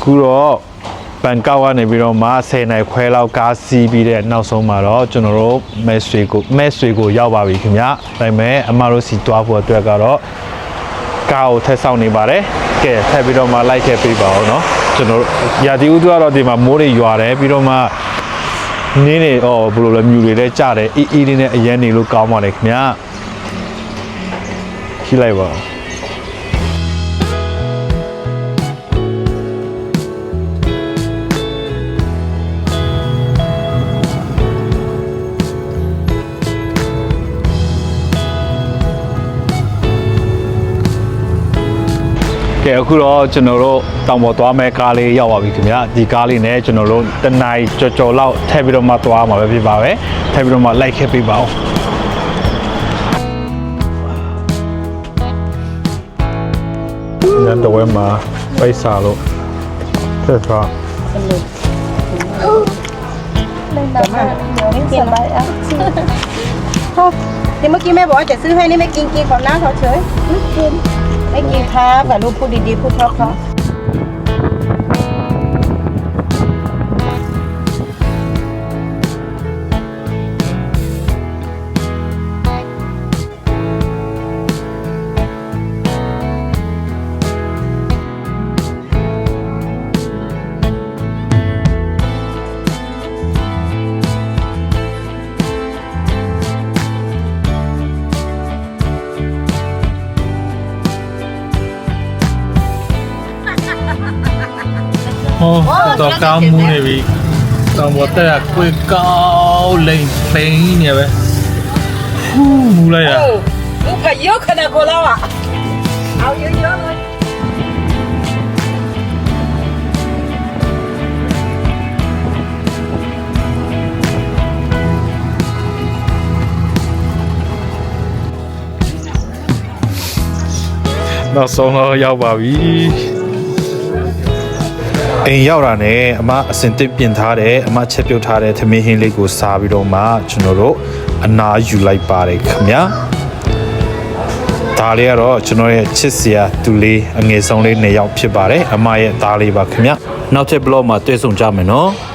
အခုတော့ဘန်ကောက်ကနေပြီးတော့မှ10နိုင်ခွဲလောက်ကားစီးပြီးတဲ့နောက်ဆုံးမှာတော့ကျွန်တော်တို့မဲဆွေကိုရောက်ပါပြီခင်ဗျာဒါပေမဲ့အမတို့စီတွားဖို့အတွက်ကတော့ကားကိုထက်ဆောင်နေပါတယ်ကဲထပ်ပြီးတော့မှလိုက်ခဲ့ပေးပါဦးเนาะကျွန်တော်တို့ရာသီဥတုကတော့ဒီမှာမိုးတွေရွာတယ်ပြီးတော့မှနင်းနေဘယ်လိုလဲမြူတွေလည်းကြတယ်အေးလေးနဲ့အရန်နေလို့ကောင်းပါတယ်ခင်ဗျာခိလိုက်ပါကဲအခုတော့ကျွန်တော်တို့တောင်ပေါ်သွားမဲ့ကားလေးရောက်ပါပြီခင်ဗျာဒီကားလေးနဲ့ကျွန်တော်တို့တနိုင်ကြော်လောက်ထည့်ပြီးတော့မှသွားမှာပဲဖြစ်ပါပဲထည့်ပြီးတော့မှလိုက်ခဲ့ပေးပါဦးညတဝဲမှာပိတ်စာလို့ဆက်သွားthì mới kia mẹ bỏ chạy sư hay nên mẹ kinh kia còn nát thôi chơi mẹ kinh khá và luôn phụ đi phụ thóc khóတော့ကောင်းမှုနေပြီတောင်ပေါ်တက်ကကိုယ်ကောင်းလိမ့်သိန်းနေပဲဟူးမူလိုက်ရ lúc phải yếu khả năng cô lao ạ áo yếu yếu thôi နောက်ဆုံးတော့ရောက်ပါပြီအိမ်ရောက်တာနဲ့အမအစင်တစ်ပြင်ထားတယ်အမချက်ပြုတ်ထားတဲ့သမင်းဟင်းလေးကိုစားပြီးတော့မှကျွန်တော်တို့အနားယူလိုက်ပါတယ်ခင်ဗျာဒါလေးကတော့ကျွန်တော်ရဲ့ချစ်စရာသူလေးအငယ်ဆုံးလေး2ယောက်ဖြစ်ပါတယ်အမရဲ့သားလေးပါခင်ဗျာနောက်ထပ်ဘလော့မှာတွေ့ဆုံကြမယ်နော်